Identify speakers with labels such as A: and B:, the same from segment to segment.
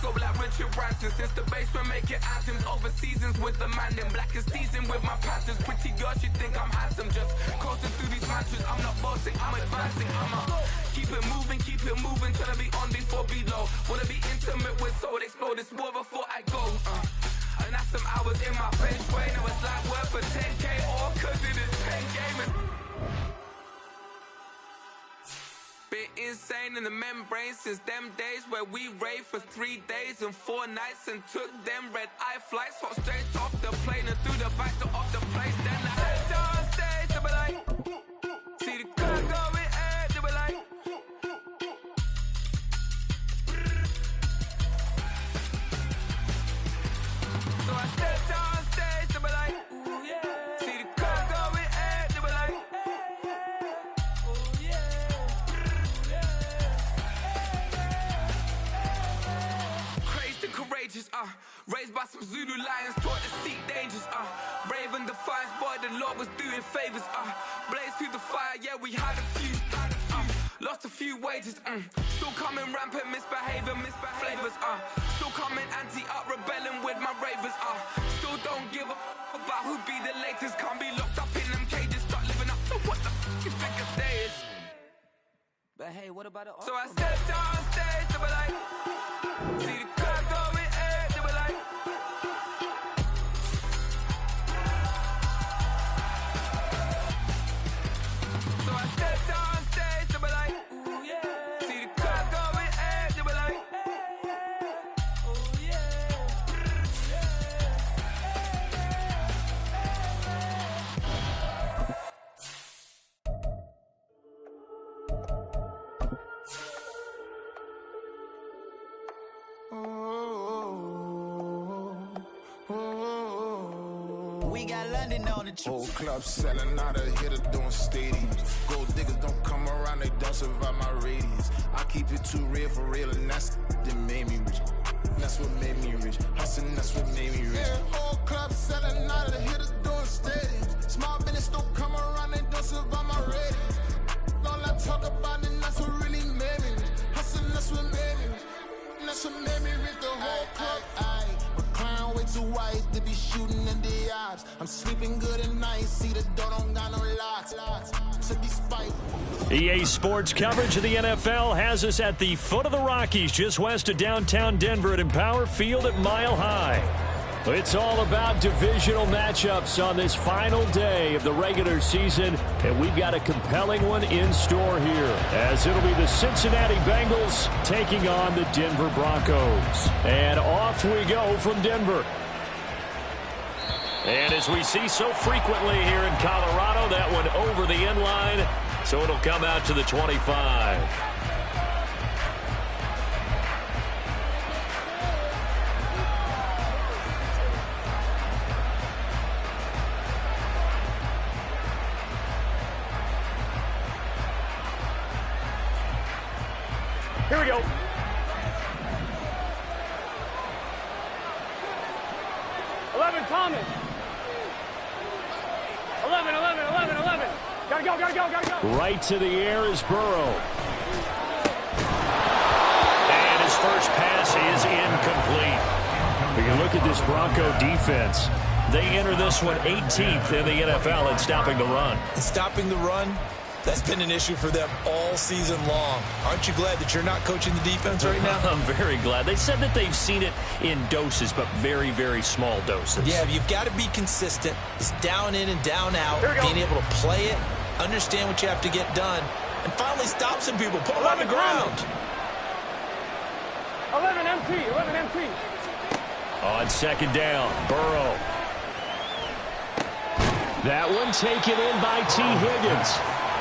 A: scope like Richard Branson. Since the basement making anthems over seasons with the man. Then black is seasoned with my patterns. Pretty girl, she think I'm handsome. Just coasting through these mantras. I'm not bossing, I'm advancing. Keep it moving, tryna be on before below. Wanna be intimate with soul, explode this war before I go. And that's some hours in my bench way. Now it's like work for 10K, all cause it is 10 gaming. Been insane in the membrane since them days where we raved for 3 days and 4 nights and took them red eye flights. Hot straight off the plane and through the back door of the place. Then I head down stage, they be like, see the car going air, they be like. So I step down stage, they be like, ooh yeah. See the car going air, they be like, ooh yeah. Crazed and courageous, raised by some Zulu lions, taught to seek dangers, brave and defiant, boy, the Lord was doing favors, blaze through the fire, yeah, we had a few, lost a few wages, still coming rampant, misbehaving, flavors, still coming anti-up, rebelling with my ravers, still don't give a about who be the latest, can't be locked up in them cages, start living up to what the you think a day is. But hey, what about the So I stepped down stage, they be like, see the crowd going air, they be like. So I stepped down stage, they be like, ooh yeah. See the crowd going air, they be like, ooh yeah.
B: We got London on the
C: Whole club selling out of hitter doing stadiums. Gold diggers don't come around, they don't survive my radius. I keep it too real for real, and that's that made me rich. That's what made me rich. Hustling, that's what made me rich. Yeah, whole club selling out of hitters doing stadiums. Small business don't come around, they don't survive my radius. All I talk about it, that's what really made me rich. Hustling, that's what made me rich. And that's what made me rich, the whole club. Clown way too wise to be shooting in the eyes. I'm sleeping good at night. See the door don't got no locks. So despite
D: EA Sports coverage of the NFL has us at the foot of the Rockies, just west of downtown Denver at Empower Field at Mile High. It's all about divisional matchups on this final day of the regular season, and we've got a compelling one in store here, as it'll be the Cincinnati Bengals taking on the Denver Broncos. And off we go from Denver. And as we see so frequently here in Colorado, that one over the end line, so it'll come out to the 25. Here we go. 11, Thomas. 11. Gotta go. Right to the air is Burrow. And his first pass is incomplete. We can look at this Bronco defense. They enter this one 18th in the NFL in stopping the run.
E: Stopping the run, that's been an issue for them all season long. Aren't you glad that you're not coaching the defense right now?
D: I'm very glad. They said that they've seen it in doses, but very, very small doses.
E: Yeah, you've got to be consistent. It's down in and down out, being able to play it, understand what you have to get done, and finally stop some people, put them on the ground.
F: 11 MT.
D: On second down, Burrow. That one taken in by T. Higgins.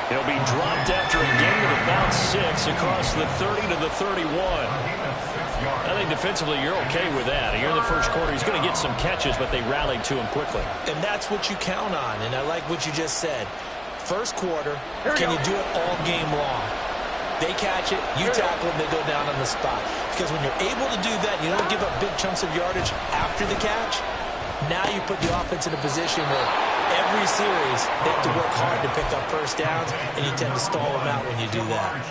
D: He'll be dropped after a gain of about 6 across the 30 to the 31. I think defensively you're okay with that. Here in the first quarter, he's going to get some catches, but they rallied to him quickly.
E: And that's what you count on, and I like what you just said. First quarter, can you do it all game long? They catch it, you tackle them, they go down on the spot. Because when you're able to do that, you don't give up big chunks of yardage after the catch, now you put the offense in a position where every series, they have to work hard to pick up first downs, and you tend to stall them out when you do that.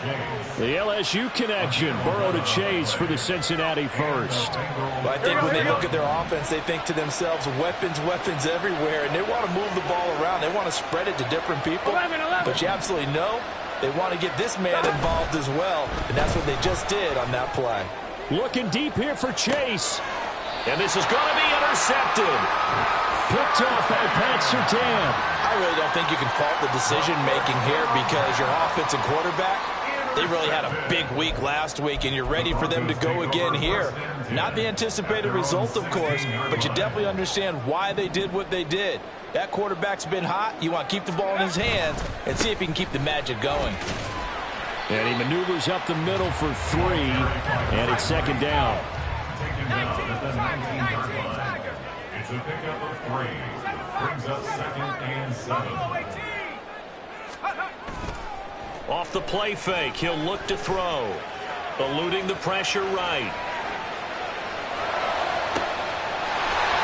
D: The LSU connection, Burrow to Chase for the Cincinnati first.
E: Well, I think when they look at their offense, they think to themselves, weapons, weapons everywhere, and they want to move the ball around. They want to spread it to different people, but you absolutely know they want to get this man involved as well, and that's what they just did on that play.
D: Looking deep here for Chase, and this is going to be intercepted. Picked off by Pat Surtain.
E: I really don't think you can fault the decision-making here because your offense and quarterback, they really had a big week last week, and you're ready for them to go again here. Not the anticipated result, of course, but you definitely understand why they did what they did. That quarterback's been hot. You want to keep the ball in his hands and see if he can keep the magic going.
D: And he maneuvers up the middle for 3, and it's second down.
G: It's a pickup of 3. Brings up 2nd and 7.
D: Off the play fake, he'll look to throw. Eluding the pressure right.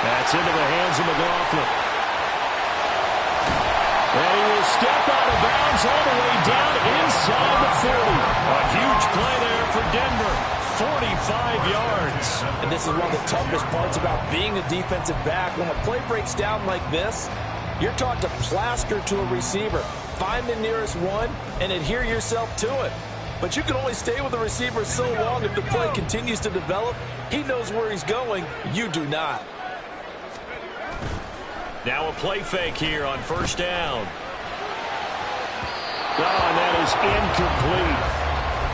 D: That's into the hands of McLaughlin. And he will step out of bounds all the way down inside the 40. A huge play there for Denver. 45 yards.
E: And this is one of the toughest parts about being a defensive back. When a play breaks down like this, you're taught to plaster to a receiver. Find the nearest one and adhere yourself to it. But you can only stay with the receiver so long if the play continues to develop. He knows where he's going. You do not.
D: Now a play fake here on first down. Oh, and that is incomplete.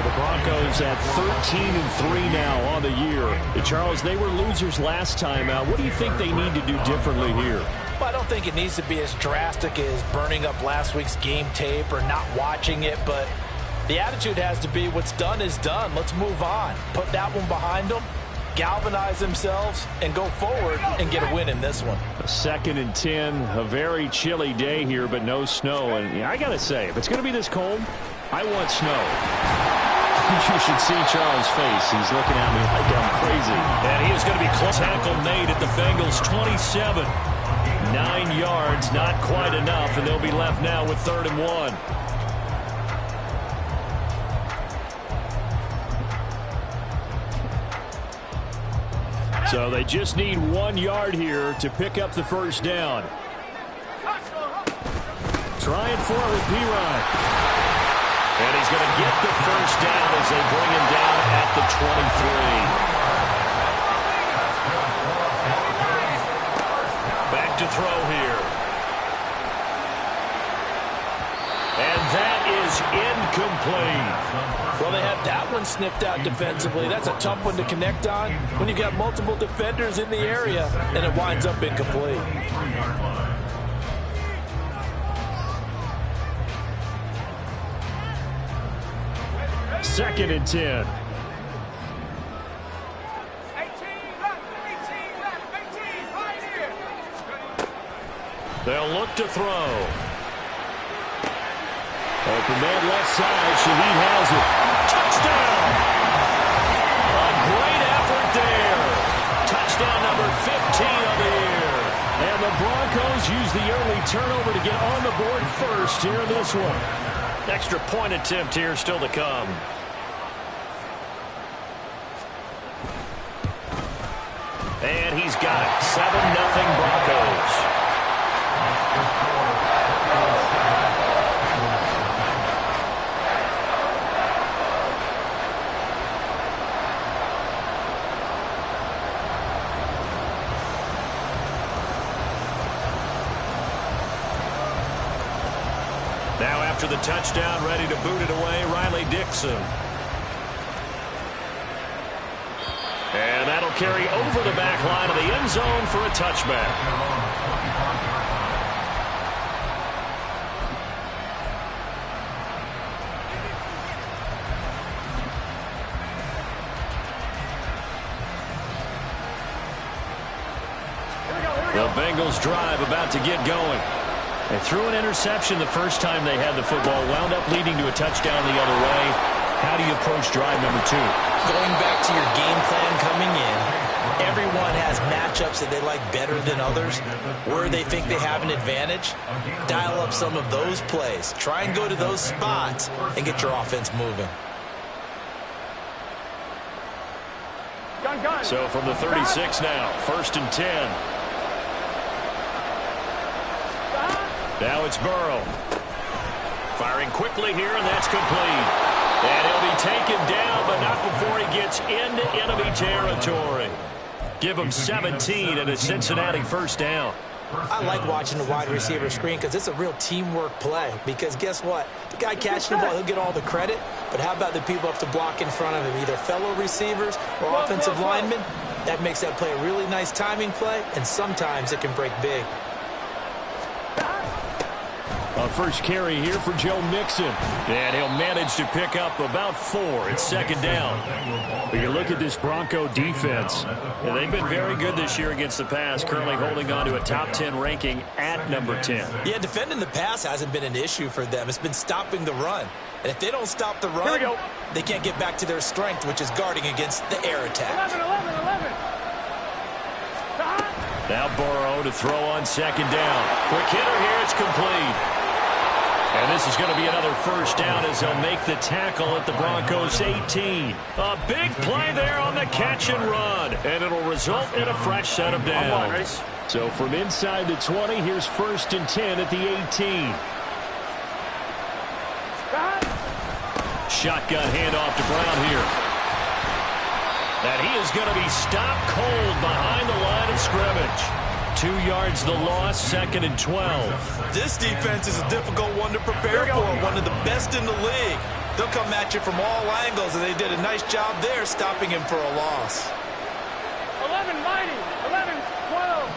D: The Broncos at 13-3 now on the year. Charles, they were losers last time out. What do you think they need to do differently here?
E: Well, I don't think it needs to be as drastic as burning up last week's game tape or not watching it, but the attitude has to be what's done is done. Let's move on. Put that one behind them, galvanize themselves, and go forward and get a win in this one.
D: A 2nd and 10, a very chilly day here, but no snow. And yeah, I got to say, if it's going to be this cold, I want snow. You should see Charles' face. He's looking at me like I'm crazy. And he is going to be close. Tackle made at the Bengals' 27. 9 yards, not quite enough, and they'll be left now with 3rd and 1. So they just need 1 yard here to pick up the first down. Trying for it with P-Rod. And he's going to get the first down as they bring him down at the 23. Back to throw here. And that is incomplete.
E: Well, they had that one snipped out defensively. That's a tough one to connect on when you got multiple defenders in the area, and it winds up incomplete.
D: 2nd and 10. They'll look to throw. Open man left side. Shaheed has it. Touchdown! A great effort there. Touchdown number 15 of the year. And the Broncos use the early turnover to get on the board first here in this one. Extra point attempt here still to come. And he's got it. 7-0 Broncos. Now after the touchdown, ready to boot it away, Riley Dixon. And that'll carry over the back line of the end zone for a touchback. The Bengals drive about to get going. They threw an interception the first time they had the football, wound up leading to a touchdown the other way. How do you approach drive number 2?
E: Going back to your game plan coming in, Everyone has matchups that they like better than others, where they think they have an advantage. Dial up some of those plays. Try and go to those spots and get your offense moving.
D: So from the 36 now, 1st and 10. Now it's Burrow. Firing quickly here, and that's complete. And he'll be taken down, but not before he gets into enemy territory. Give him 17 and a Cincinnati first down.
E: I like watching the wide receiver screen because it's a real teamwork play. Because guess what? The guy catching the ball, he'll get all the credit. But how about the people up to block in front of him, either fellow receivers or offensive linemen? That makes that play a really nice timing play, and sometimes it can break big.
D: A first carry here for Joe Mixon. And he'll manage to pick up about 4. It's 2nd down. But you look at this Bronco defense. And they've been very good this year against the pass, currently holding on to a top 10 ranking at number 10.
E: Yeah, defending the pass hasn't been an issue for them. It's been stopping the run. And if they don't stop the run, they can't get back to their strength, which is guarding against the air attack.
F: 11.
D: Now Burrow to throw on 2nd down. Quick hitter here. It's complete. And this is going to be another first down as they'll make the tackle at the Broncos' 18. A big play there on the catch and run. And it'll result in a fresh set of downs. So from inside the 20, here's 1st and 10 at the 18. Shotgun handoff to Brown here. And he is going to be stopped cold behind the line of scrimmage. 2 yards the loss, 2nd and 12.
E: This defense is a difficult one to prepare for, one of the best in the league. They'll come at you from all angles, and they did a nice job there stopping him for a loss.
F: 11, mighty. 11, 12.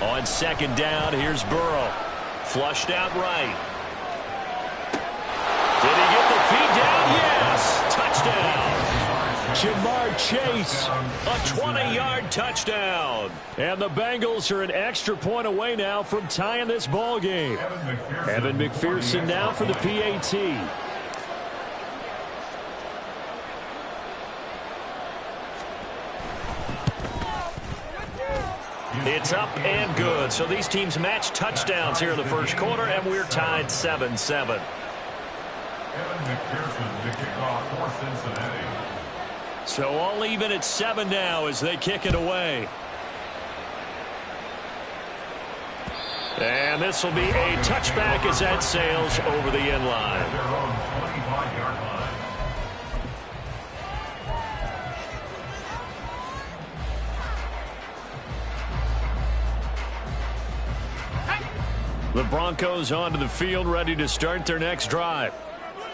D: On 2nd down, here's Burrow. Flushed out right. Did he get the feet down? Yes. Touchdown. Jamar Chase, a 20-yard touchdown. And the Bengals are an extra point away now from tying this ball game. Evan McPherson now for the PAT. It's up and good. So these teams match touchdowns here in the first quarter, and we're tied 7-7.
G: Evan McPherson to kick off for Cincinnati.
D: So all even at 7 now as they kick it away. And this will be a touchback as that sails over the end line.
G: Their own 25-yard line.
D: The Broncos onto the field, ready to start their next drive.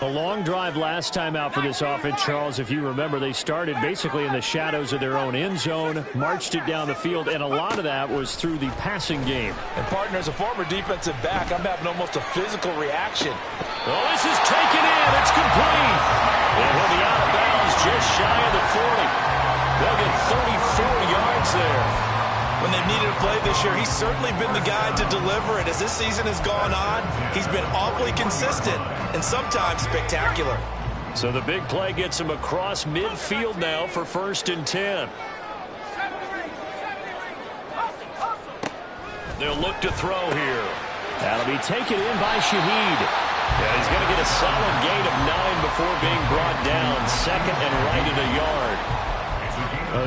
D: A long drive last time out for this offense, Charles. If you remember, they started basically in the shadows of their own end zone, marched it down the field, and a lot of that was through the passing game.
E: And, partner, as a former defensive back, I'm having almost a physical reaction.
D: Oh, this is taken in. It's complete. And he'll be out of bounds just shy of the 40. They'll get 34 yards there.
E: When they've needed a play this year, he's certainly been the guy to deliver it. As this season has gone on, he's been awfully consistent and sometimes spectacular.
D: So the big play gets him across midfield now for 1st and 10. They'll look to throw here. That'll be taken in by Shaheed. And he's going to get a solid gain of 9 before being brought down. 2nd and right at a yard.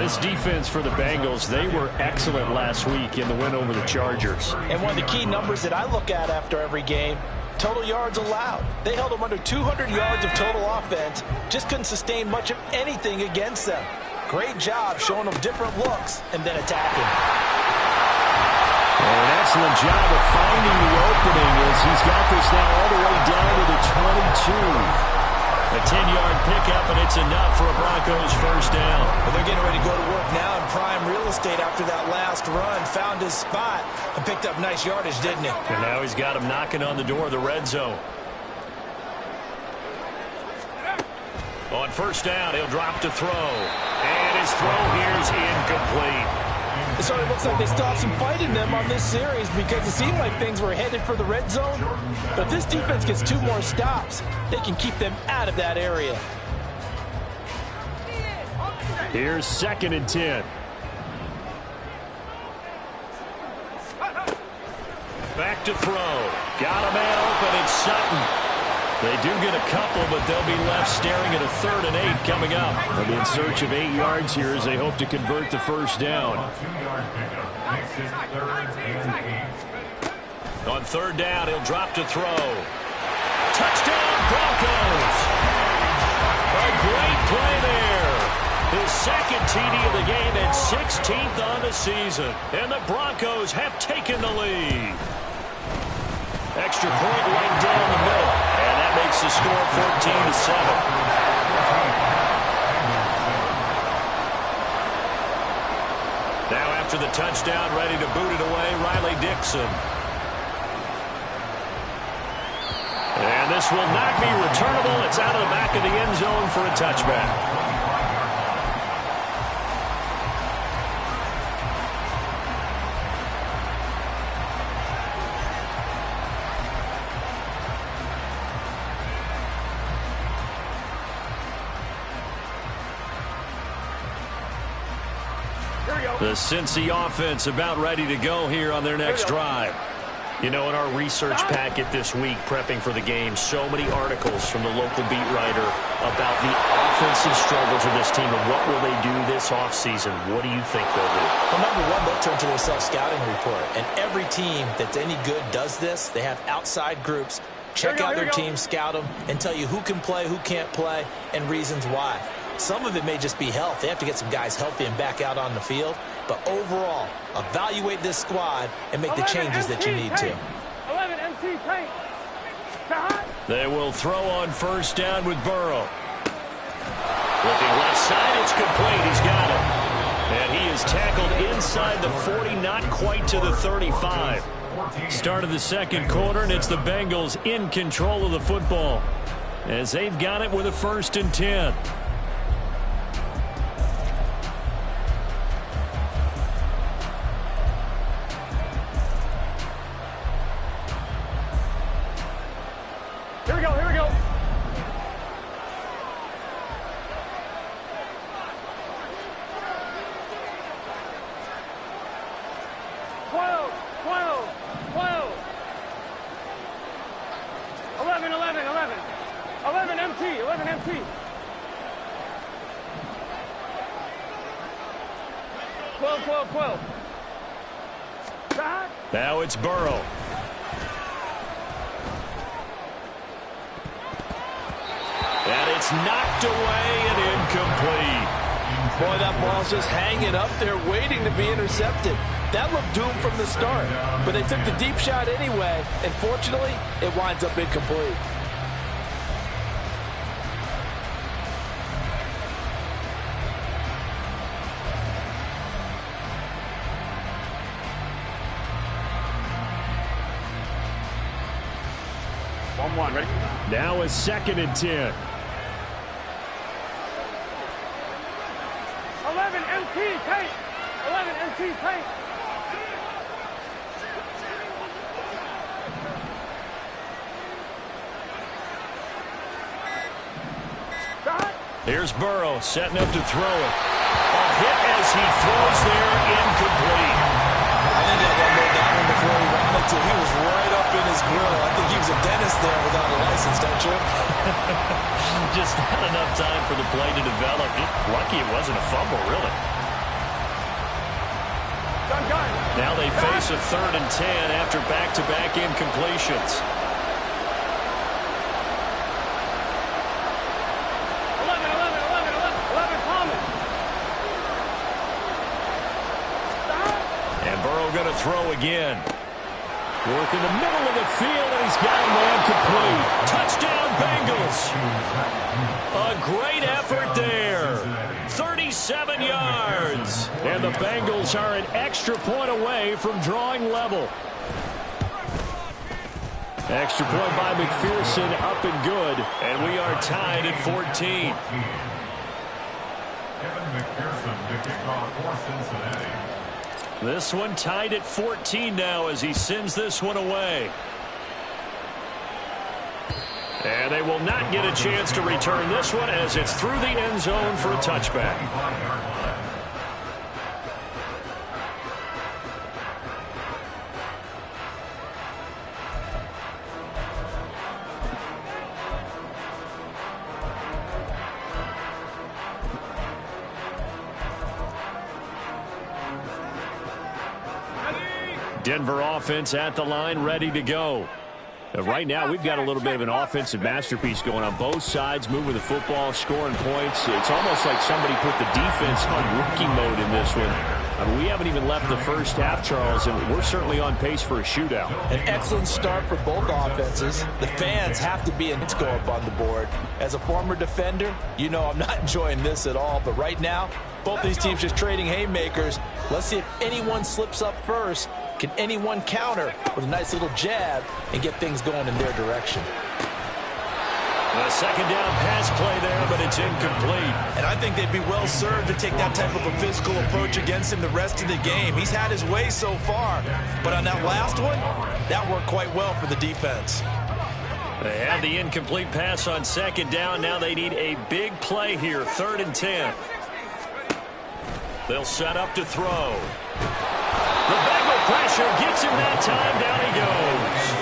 D: This defense for the Bengals, they were excellent last week in the win over the Chargers.
E: And one of the key numbers that I look at after every game, total yards allowed. They held them under 200 yards of total offense, just couldn't sustain much of anything against them. Great job showing them different looks and then attacking.
D: An excellent job of finding the opening as he's got this now all the way down to the 22. A 10-yard pickup, and it's enough for a Broncos first down.
E: Well, they're getting ready to go to work now in prime real estate after that last run. Found his spot and picked up nice yardage, didn't he?
D: And now he's got him knocking on the door of the red zone. On first down, he'll drop to throw. And his throw here is incomplete.
E: It sort of looks like they still have some fight in them on this series because it seemed like things were headed for the red zone. But if this defense gets 2 more stops, they can keep them out of that area.
D: Here's 2nd and 10. Back to throw. Got a man open. It's Sutton. They do get a couple, but they'll be left staring at a 3rd and 8 coming up. They'll be in search of 8 yards here as they hope to convert the first down. On 3rd down, he'll drop to throw. Touchdown, Broncos! A great play there. His 2nd TD of the game and 16th on the season. And the Broncos have taken the lead. Extra point right down the middle. And that makes the score 14-7. Now after the touchdown, ready to boot it away, Riley Dixon. And this will not be returnable. It's out of the back of the end zone for a touchback. The Cincy offense about ready to go here on their next drive. You know, in our research packet this week, prepping for the game, so many articles from the local beat writer about the offensive struggles of this team and what will they do this offseason. What do you think they'll do?
E: Well, number one, they'll turn to their self-scouting report. And every team that's any good does this. They have outside groups. Check out their team, scout them, and tell you who can play, who can't play, and reasons why. Some of it may just be health. They have to get some guys healthy and back out on the field. But overall, evaluate this squad and make the changes that you need to.
F: 11 MT paint.
D: They will throw on 1st down with Burrow. Looking left side, it's complete. He's got it. And he is tackled inside the 40, not quite to the 35. Start of the 2nd quarter, and it's the Bengals in control of the football as they've got it with a 1st and 10.
F: Here we go, here we go. Twelve. 11 MT. 12.
D: Now it's Burrow. And it's knocked away and incomplete.
E: Boy, that ball's just hanging up there waiting to be intercepted. That looked doomed from the start. But they took the deep shot anyway, and fortunately, it winds up incomplete.
F: Ready?
D: Now a 2nd and 10.
F: 11 MT paint. 11 MT paint.
D: Here's Burrow setting up to throw it. A hit as he throws there, incomplete.
E: I think that one moved that one before he wanted to. He was right up in his grill. I think he was a dentist there without a license, don't you?
D: Just not enough time for the play to develop. Lucky it wasn't a fumble, really. Now they face a 3rd and 10 after back-to-back incompletions.
F: 11 Thomas.
D: And Burrow going to throw again. Work in the middle of the field, and he's got a man complete. Touchdown, Bengals. A great effort there. 37 yards. And the Bengals are an extra point away from drawing level. Extra point by McPherson, up and good. And we are tied at 14.
G: Kevin McPherson to kick off for Cincinnati.
D: This one tied at 14 now as he sends this one away. And they will not get a chance to return this one as it's through the end zone for a touchback. Denver offense at the line, ready to go. Right now, we've got a little bit of an offensive masterpiece going on both sides, moving the football, scoring points. It's almost like somebody put the defense on rookie mode in this one. I mean, we haven't even left the first half, Charles, and we're certainly on pace for a shootout.
E: An excellent start for both offenses. The fans have to be in to go up on the board. As a former defender, you know I'm not enjoying this at all, but right now, both these teams just trading haymakers. Let's see if anyone slips up first. Can anyone counter with a nice little jab and get things going in their direction?
D: A second down pass play there, but it's incomplete.
E: And I think they'd be well served to take that type of a physical approach against him the rest of the game. He's had his way so far, but on that last one, that worked quite well for the defense.
D: They had the incomplete pass on second down. Now they need a big play here, 3rd and 10. They'll set up to throw. The Bengal pressure gets him that time. Down he goes.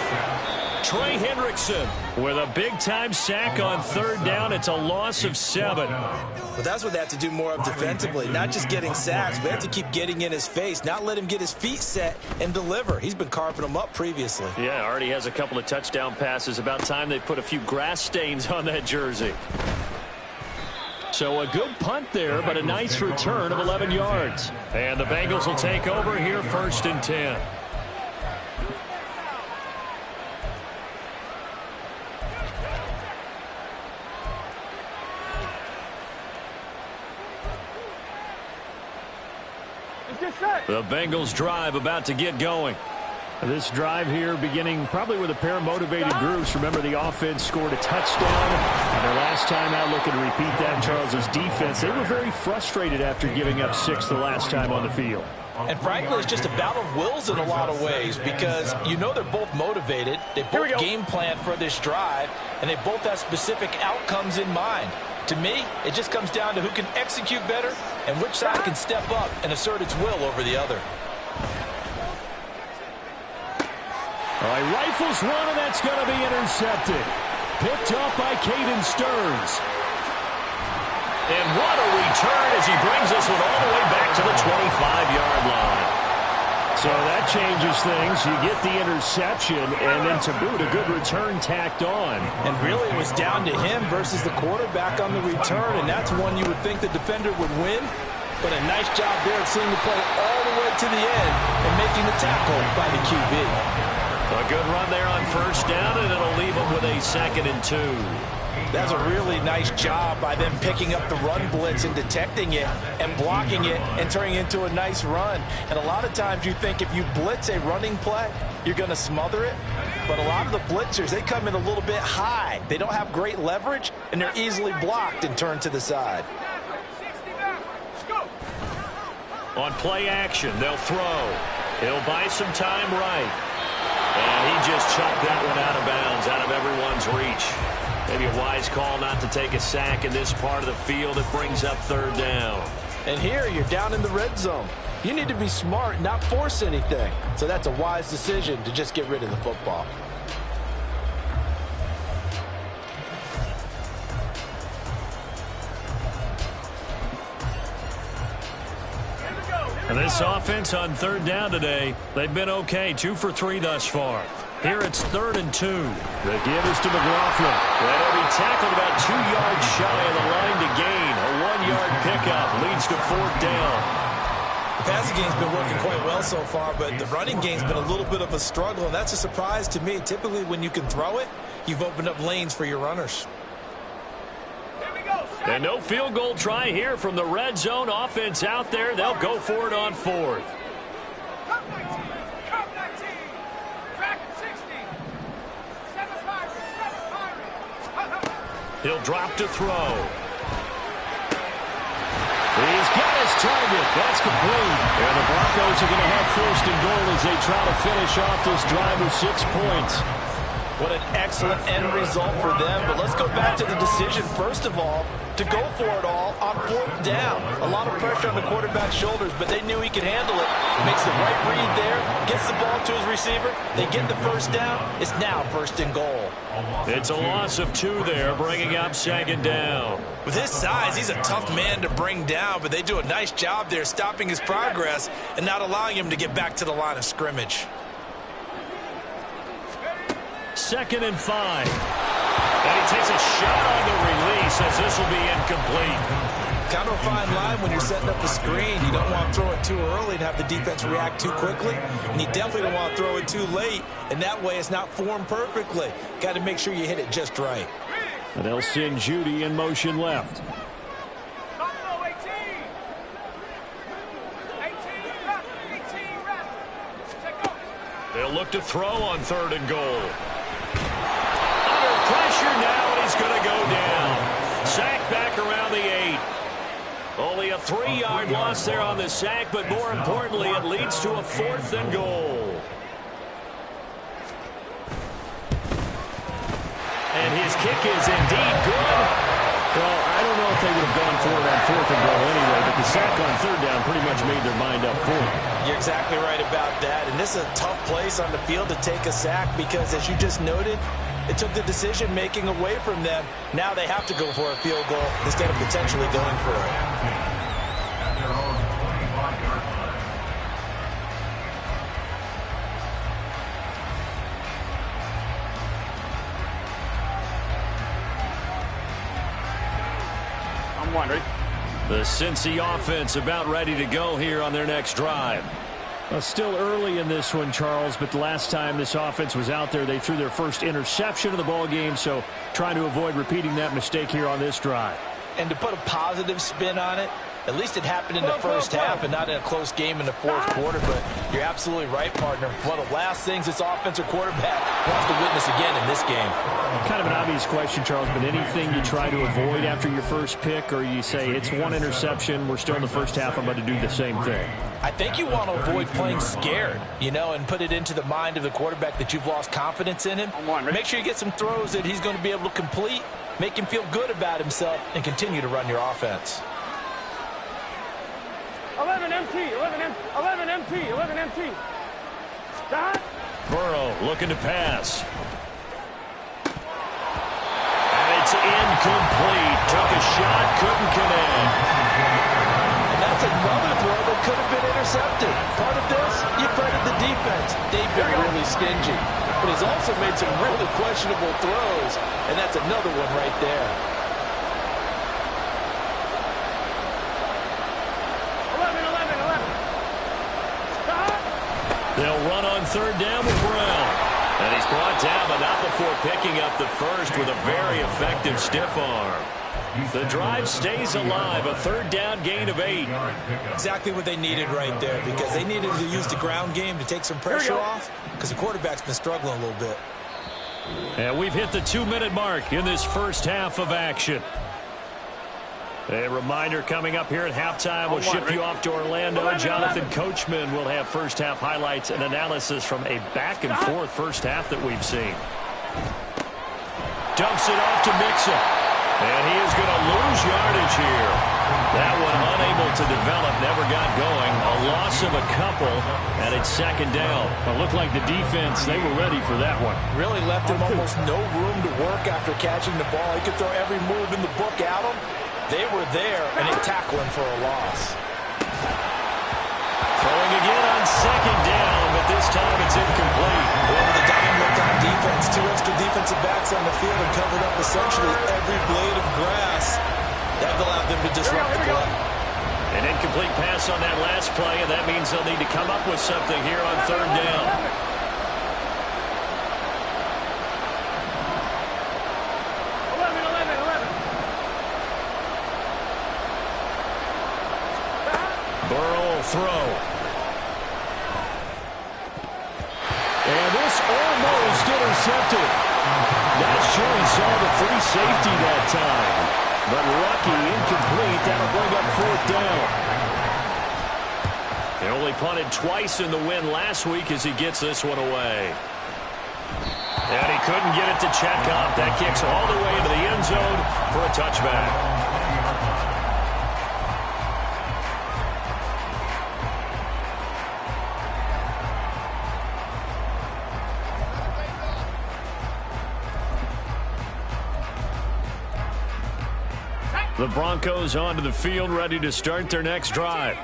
D: Trey Hendrickson with a big-time sack on 3rd down. It's a loss of 7.
E: But that's what they have to do more of defensively, not just getting sacks. We have to keep getting in his face, not let him get his feet set and deliver. He's been carving them up previously.
D: Yeah, already has a couple of touchdown passes. About time they put a few grass stains on that jersey. So a good punt there, but a nice return of 11 yards. And the Bengals will take over here, 1st and 10. The Bengals drive about to get going. This drive here beginning probably with a pair of motivated groups. Remember, the offense scored a touchdown. And their last time out, looking to repeat that, Charles's defense, they were very frustrated after giving up 6 the last time on the field.
E: And frankly, it's just a battle of wills in a lot of ways because you know they're both motivated. They both game plan for this drive, and they both have specific outcomes in mind. To me, it just comes down to who can execute better and which side can step up and assert its will over the other.
D: All right, rifles one, and that's going to be intercepted. Picked up by Caden Stearns. And what a return as he brings this one all the way back to the 25-yard line. So that changes things. You get the interception, and then to boot, a good return tacked on.
E: And really, it was down to him versus the quarterback on the return, and that's one you would think the defender would win. But a nice job there of seeing the play all the way to the end and making the tackle by the QB.
D: A good run there on 1st down, and it'll leave them with a 2nd and 2.
E: That's a really nice job by them picking up the run blitz and detecting it and blocking it and turning it into a nice run. And a lot of times you think if you blitz a running play, you're going to smother it. But a lot of the blitzers, they come in a little bit high. They don't have great leverage, and they're easily blocked and turned to the side.
D: On play action, they'll throw. He'll buy some time right. And he just chucked that one out of bounds, out of everyone's reach. Maybe a wise call not to take a sack in this part of the field. It brings up 3rd down.
E: And here you're down in the red zone. You need to be smart, not force anything. So that's a wise decision to just get rid of the football.
D: And this offense on 3rd down today, they've been okay, 2 for 3 thus far. Here it's 3rd and 2. The give is to McLaughlin. That'll be tackled about 2 yards shy of the line to gain. A 1-yard pickup leads to 4th down.
E: The passing game's been working quite well so far, but the running game's been a little bit of a struggle, and that's a surprise to me. Typically, when you can throw it, you've opened up lanes for your runners.
D: And no field goal try here from the red zone. Offense out there. They'll go for it on 4th. He'll drop to throw. He's got his target. That's complete. And the Broncos are going to have 1st and goal as they try to finish off this drive with 6 points.
E: What an excellent end result for them. But let's go back to the decision, first of all, to go for it all on 4th down. A lot of pressure on the quarterback's shoulders, but they knew he could handle it. Makes the right read there, gets the ball to his receiver. They get the first down. It's now 1st and goal.
D: It's a loss of 2 there, bringing up 2nd down.
E: With his size, he's a tough man to bring down, but they do a nice job there stopping his progress and not allowing him to get back to the line of scrimmage.
D: 2nd and 5. And he takes a shot on the release as this will be incomplete.
E: Kind of a fine line when you're setting up the screen. You don't want to throw it too early and have the defense react too quickly. And you definitely don't want to throw it too late. And that way it's not formed perfectly. Got to make sure you hit it just right.
D: And they'll send Judy in motion left. They'll look to throw on 3rd and goal. Under pressure now, and he's going to go down. Sack back around the 8. Only a 3-yard loss there on the sack, but more importantly, it leads to a 4th and goal. And his kick is indeed good. Well, I don't know if they would have gone for it on 4th and goal anyway, but the sack on 3rd down pretty much made their mind up for it.
E: You're exactly right about that. And this is a tough place on the field to take a sack because, as you just noted, it took the decision-making away from them. Now they have to go for a field goal instead of potentially going for it.
F: I'm wondering.
D: The Cincy offense about ready to go here on their next drive. Well, still early in this one, Charles, but the last time this offense was out there, they threw their first interception of the ball game, so trying to avoid repeating that mistake here on this drive.
E: And to put a positive spin on it, at least it happened in the first half and not in a close game in the 4th quarter. But you're absolutely right, partner. One of the last things this offensive quarterback wants to witness again in this game.
D: Kind of an obvious question, Charles, but anything you try to avoid after your first pick, or you say it's 1 interception, we're still in the first half, I'm about to do the same thing?
E: I think you want to avoid playing scared, and put it into the mind of the quarterback that you've lost confidence in him. Make sure you get some throws that he's going to be able to complete, make him feel good about himself, and continue to run your offense.
F: 11 MT, 11 MT. Dot.
D: Burrow looking to pass. And it's incomplete. Took a shot, couldn't connect.
E: And that's another throw that could have been intercepted. Part of this, you credit the defense. They've been really stingy. But he's also made some really questionable throws. And that's another one right there.
F: 11. Stop.
D: They'll run on 3rd down with Brown. And he's brought down, but not before picking up the first with a very effective stiff arm. The drive stays alive, a 3rd down gain of 8.
E: Exactly what they needed right there, because they needed to use the ground game to take some pressure off, because the quarterback's been struggling a little bit.
D: And we've hit the 2-minute mark in this first half of action. A reminder coming up here at halftime. We'll ship you off to Orlando. Jonathan Coachman will have first half highlights and analysis from a back-and-forth first half that we've seen. Dumps it off to Mixon. And he is going to lose yardage here. That one unable to develop, never got going. A loss of a couple, and it's 2nd down. It looked like the defense, they were ready for that one.
E: Really left him almost no room to work after catching the ball. He could throw every move in the book at him. They were there, and they tackle him for a loss.
D: Throwing again on 2nd down, but this time it's incomplete.
E: Over the dime looked on defense. 2 extra defensive backs on the field and covered up essentially every blade of grass. That allowed them to disrupt the play.
D: An incomplete pass on that last play, and that means they'll need to come up with something here on 3rd down. Burrow will throw. And this almost intercepted. Not sure he saw the free safety that time. But lucky, incomplete. That'll bring up 4th down. They only punted twice in the win last week as he gets this one away. And he couldn't get it to check up. That kicks all the way into the end zone for a touchback. The Broncos onto the field, ready to start their next drive.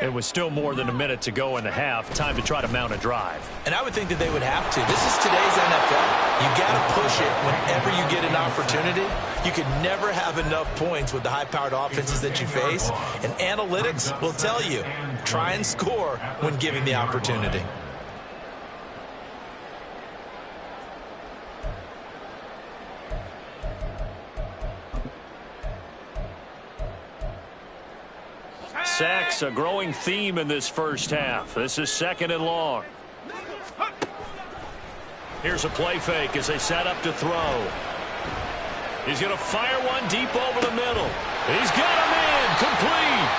D: It was still more than a minute to go in the half. Time to try to mount a drive.
E: And I would think that they would have to. This is today's NFL. You got to push it whenever you get an opportunity. You could never have enough points with the high-powered offenses that you face. And analytics will tell you, try and score when given the opportunity.
D: Sacks, a growing theme in this first half. This is 2nd and long. Here's a play fake as they set up to throw. He's going to fire one deep over the middle. He's got him in, complete.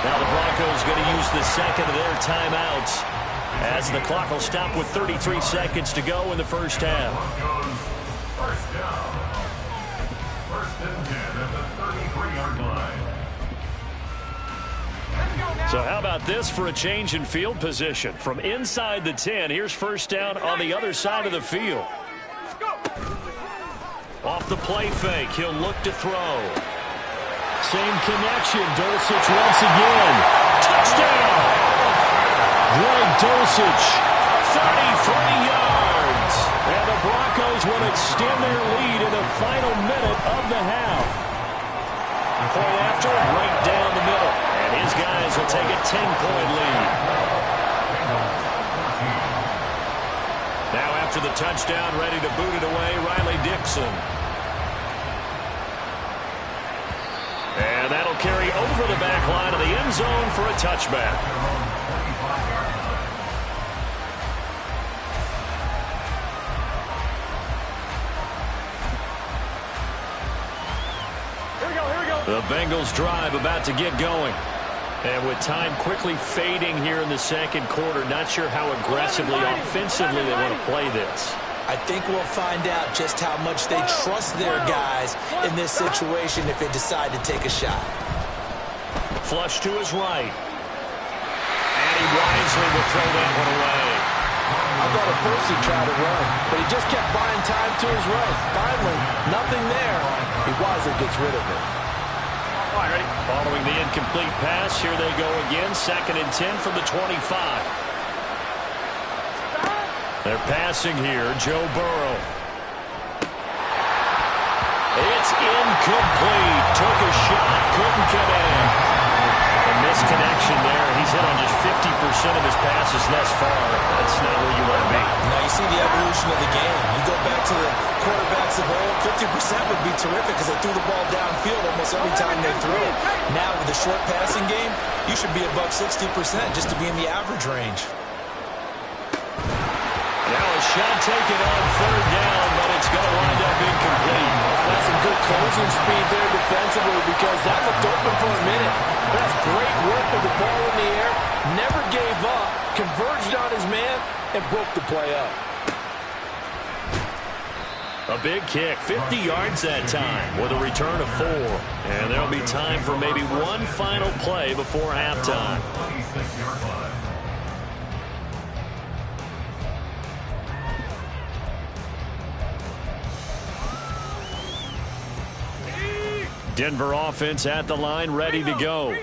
D: Now the Broncos going to use the second of their timeouts as the clock will stop with 33 seconds to go in the first half.
G: First down. 1st and 10 at the 33-yard line.
D: So how about this for a change in field position? From inside the 10, here's first down on the other side of the field. Off the play fake, he'll look to throw. Same connection, Dulcich once again. Touchdown! Greg Dulcich, 33 yards. And the Broncos will extend their lead in the final minute of the half. Point after, right down the middle. And his guys will take a 10-point lead. Now after the touchdown, ready to boot it away, Riley Dixon. And that'll carry over the back line of the end zone for a touchback. The Bengals drive about to get going. And with time quickly fading here in the second quarter, not sure how aggressively, offensively they want to play this.
E: I think we'll find out just how much they trust their guys in this situation if they decide to take a shot.
D: Flush to his right. And he wisely will throw that one away.
H: I thought at first he tried to run, but he just kept buying time to his right. Finally, nothing there. He wisely gets rid of it.
D: Following the incomplete pass, here they go again. 2nd and 10 from the 25. They're passing here, Joe Burrow. It's incomplete. Took a shot, couldn't connect. A misconnection there. He's hit on just 50% of his passes thus far. That's not where you want to be.
E: Now you see the evolution of the game. You go back to the quarterbacks of old, 50% would be terrific because they threw the ball downfield almost every time they threw it. Now with the short passing game, you should be above 60% just to be in the average range.
D: Now a shot taken on 3rd down, but it's going to wind up incomplete.
H: That's some good closing speed there defensively because that looked open for a minute. That's great work with the ball in the air. Never gave up, converged on his man, and broke the play up.
D: A big kick, 50 yards that time with a return of 4. And there'll be time for maybe one final play before halftime.
G: 26-yard line.
D: Denver offense at the line, ready to go.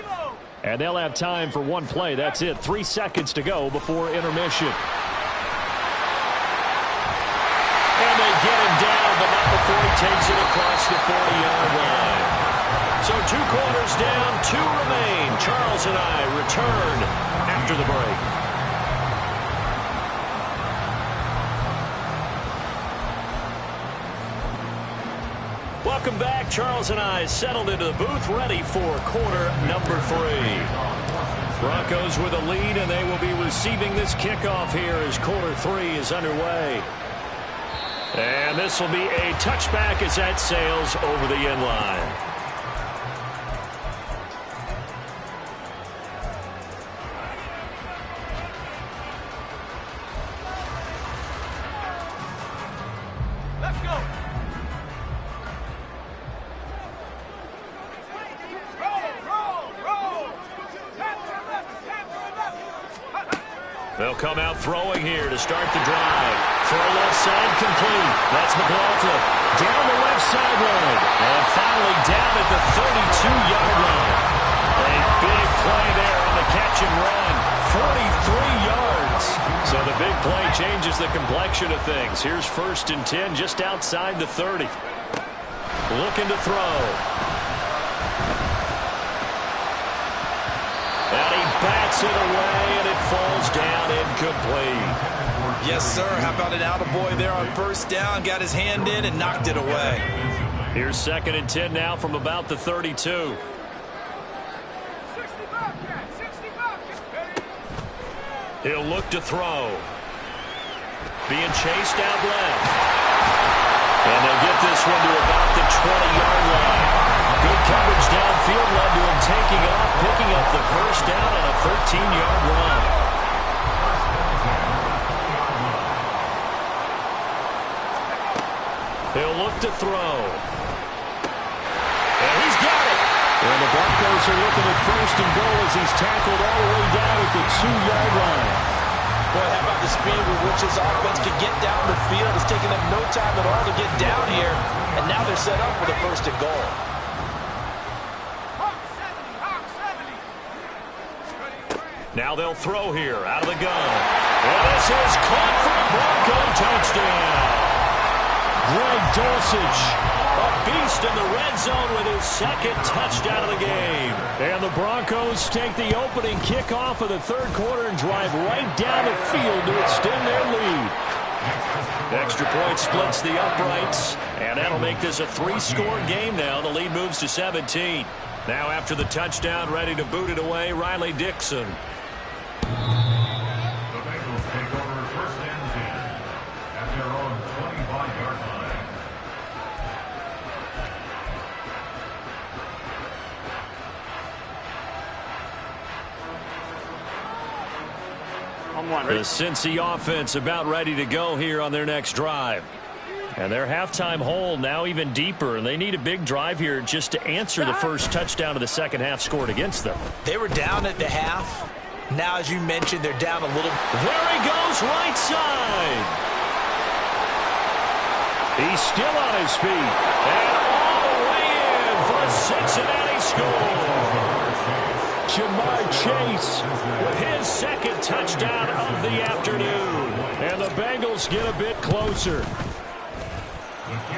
D: And they'll have time for one play. That's it. 3 seconds to go before intermission. And they get him down, but not before he takes it across the 40-yard line. So 2 quarters down, 2 remain. Charles and I return after the break. Welcome back. Charles and I settled into the booth, ready for quarter number 3. Broncos with a lead, and they will be receiving this kickoff here as quarter 3 is underway. And this will be a touchback as that sails over the end line. They'll come out throwing here to start the drive. Throw left side complete. That's McLaughlin. Down the left sideline. And finally down at the 32-yard line. A big play there on the catch and run. 43 yards. So the big play changes the complexion of things. Here's 1st and 10 just outside the 30. Looking to throw. And he bats it away, and it falls down incomplete.
E: Yes, sir. How about an attaboy there on 1st down? Got his hand in and knocked it away.
D: Here's 2nd and 10 now from about the 32. He'll look to throw. Being chased out left. And they'll get this one to about the 20-yard line. Good coverage downfield led to him taking off, picking up the 1st down on a 13-yard run. He'll look to throw. And he's got it. And the Broncos are looking at 1st and goal as he's tackled all the way down at the 2-yard line.
E: Boy, how about the speed with which his offense could get down the field? It's taken them no time at all to get down here. And now they're set up for the 1st and goal.
D: Now they'll throw here out of the gun. And this is caught for a Bronco touchdown. Greg Dulcich, a beast in the red zone with his 2nd touchdown of the game. And the Broncos take the opening kickoff of the 3rd quarter and drive right down the field to extend their lead. Extra point splits the uprights, and that'll make this a 3-score game now. The lead moves to 17. Now after the touchdown, ready to boot it away, Riley Dixon.
G: The Bengals take over 1st and 10 at their own 25-yard line.
D: The Cincy offense about ready to go here on their next drive. And their halftime hole now even deeper, and they need a big drive here just to answer the 1st touchdown of the 2nd half scored against them.
E: They were down at the half. Now, as you mentioned, they're down a little.
D: There he goes, right side. He's still on his feet. And all the way in for a Cincinnati score. Jamar Chase with his 2nd touchdown of the afternoon. And the Bengals get a bit closer.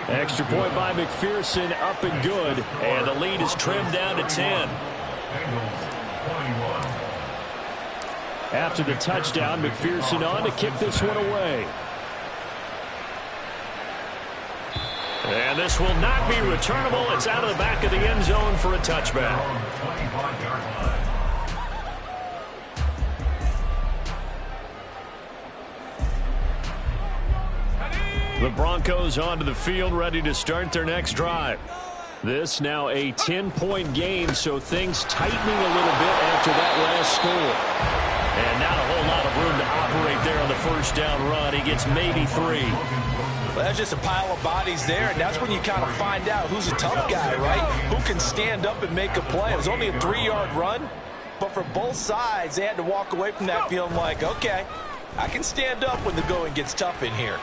D: Extra point by McPherson, up and good. And the lead is trimmed down to 10. After the touchdown, McPherson on to kick this one away. And this will not be returnable. It's out of the back of the end zone for a touchback. The Broncos onto the field, ready to start their next drive. This now a 10-point game, so things tightening a little bit after that last score. And not a whole lot of room to operate there on the 1st down run. He gets maybe 3.
E: Well, that's just a pile of bodies there, and that's when you kind of find out who's a tough guy, right? Who can stand up and make a play. It was only a 3-yard run, but for both sides, they had to walk away from that feeling like, okay, I can stand up when the going gets tough in here.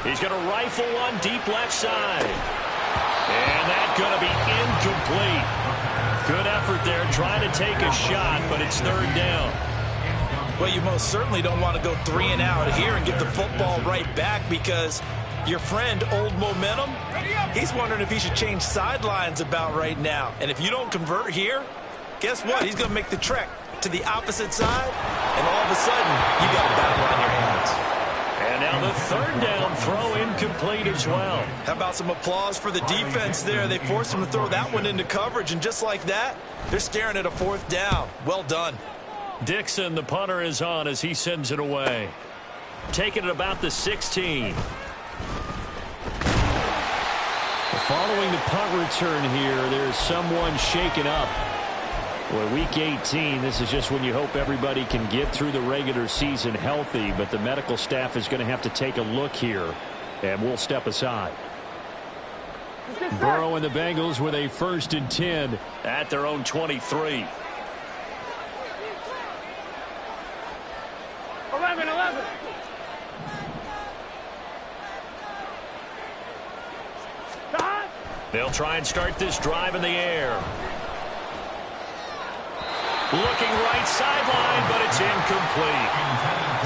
D: He's going to rifle one deep left side. And that's going to be incomplete. Good effort there trying to take a shot, but it's 3rd down.
E: Well, you most certainly don't want to go 3 and out here and get the football right back because your friend, Old Momentum, he's wondering if he should change sidelines about right now. And if you don't convert here, guess what? He's going to make the trek to the opposite side, and all of a sudden, you got a battle on your hands.
D: And now the 3rd down throw incomplete as well.
E: How about some applause for the defense there? They forced him to throw that one into coverage, and just like that, they're staring at a 4th down. Well done.
D: Dixon, the punter, is on as he sends it away. Taking it about the 16. Following the punt return here, there's someone shaken up. Well, week 18, this is just when you hope everybody can get through the regular season healthy, but the medical staff is going to have to take a look here, and we'll step aside. Burrow and the Bengals with a 1st and 10 at their own 23. They'll try and start this drive in the air. Looking right sideline, but it's incomplete.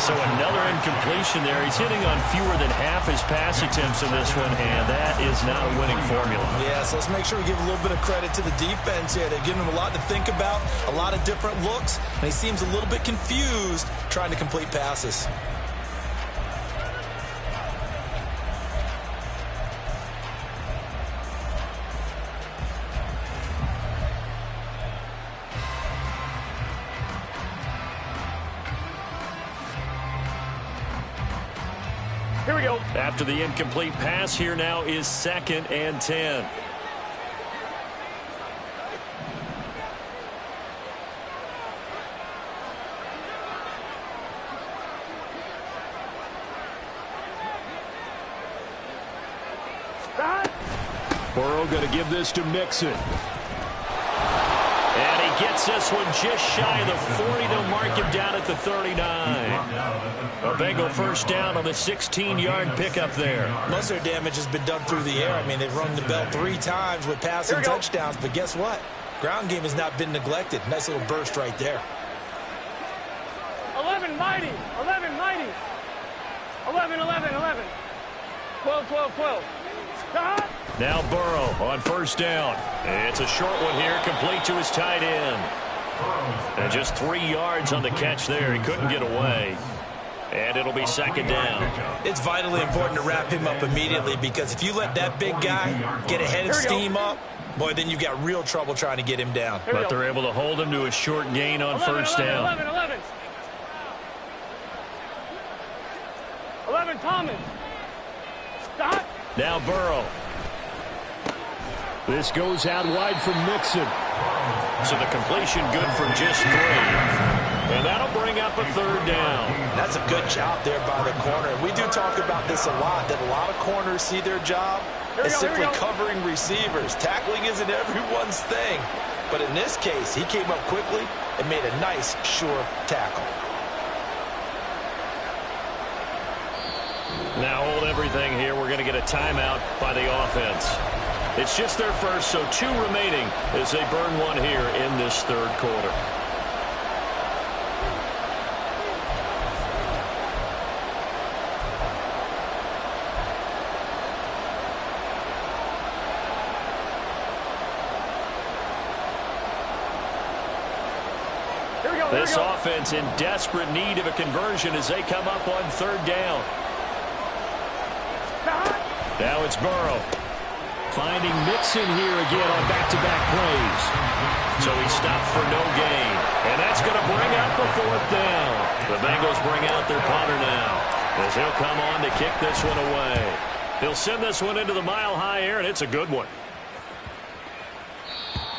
D: So another incompletion there. He's hitting on fewer than half his pass attempts in this one, and that is not a winning formula.
E: Yeah, so let's make sure we give a little bit of credit to the defense here. They're giving him a lot to think about, a lot of different looks, and he seems a little bit confused trying to complete passes.
D: Here we go. After the incomplete pass, here now is 2nd and 10. Burrow going to give this to Mixon. And he gets this one just shy of the 40. They'll mark him down at the 39. A Bengal first down on the 16-yard pickup there.
E: Most of their damage has been done through the air. I mean, they've rung the bell 3 times with passing touchdowns. But guess what? Ground game has not been neglected. Nice little burst right there.
F: 11 mighty. 11 mighty. 11, 11, 11. 12, 12, 12.
D: Now Burrow on first down. It's a short one here, complete to his tight end. And just 3 yards on the catch there. He couldn't get away. And it'll be 2nd down.
E: It's vitally important to wrap him up immediately, because if you let that big guy get ahead and steam up, boy, then you've got real trouble trying to get him down.
D: But they're able to hold him to a short gain on
F: 11,
D: first
F: 11,
D: down.
F: 11, 11. 11, Thomas. Stop.
D: Now Burrow. This goes out wide for Mixon. So the completion good for just 3. And that'll bring up a 3rd down.
E: That's a good job there by the corner. We do talk about this a lot, that a lot of corners see their job as simply covering receivers. Tackling isn't everyone's thing. But in this case, he came up quickly and made a nice, sure tackle.
D: Now hold everything here. We're going to get a timeout by the offense. It's just their first, so 2 remaining as they burn one here in this 3rd quarter. This offense in desperate need of a conversion as they come up on 3rd down. Now it's Burrow. Finding Mixon here again on back-to-back plays. So he stopped for no gain. And that's going to bring out the 4th down. The Bengals bring out their punter now, as he'll come on to kick this one away. He'll send this one into the mile-high air, and it's a good one.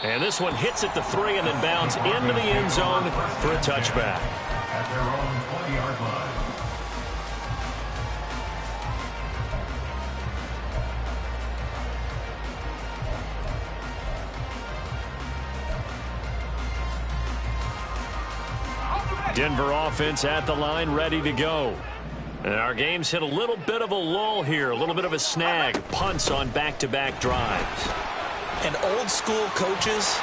D: And this one hits at the 3 and then bounds into the end zone for a touchback.
G: At their own 20-yard line.
D: Denver offense at the line, ready to go. And our game's hit a little bit of a lull here, a little bit of a snag. Punts on back-to-back drives.
E: And old-school coaches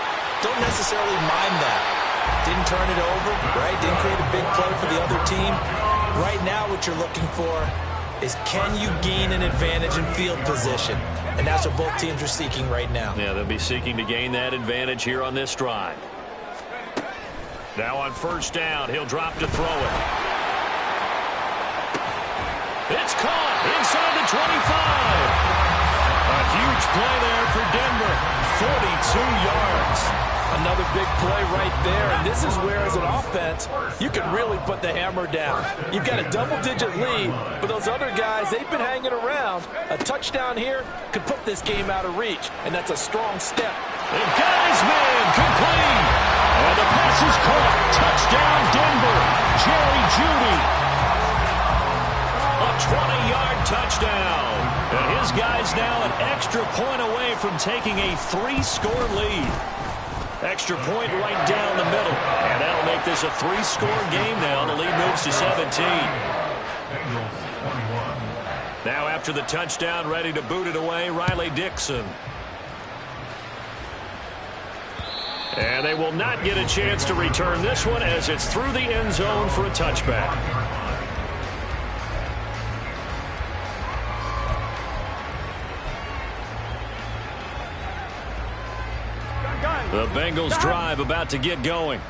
E: don't necessarily mind that. Didn't turn it over, right? Didn't create a big play for the other team. Right now what you're looking for is, can you gain an advantage in field position? And that's what both teams are seeking right now.
D: Yeah, they'll be seeking to gain that advantage here on this drive. Now on first down, he'll drop to throw it. It's caught inside the 25. A huge play there for Denver. 42 yards.
H: Another big play right there. And this is where, as an offense, you can really put the hammer down. You've got a double-digit lead, but those other guys, they've been hanging around. A touchdown here could put this game out of reach, and that's a strong step.
D: And got his man complete. And the pass is caught. Touchdown, Denver. Jerry Jeudy. A 20-yard touchdown. And his guy's now an extra point away from taking a 3-score lead. Extra point right down the middle. And that'll make this a 3-score game now. The lead moves to 17. Now after the touchdown, ready to boot it away, Riley Dixon. And they will not get a chance to return this one as it's through the end zone for a touchback. The Bengals drive about to get going.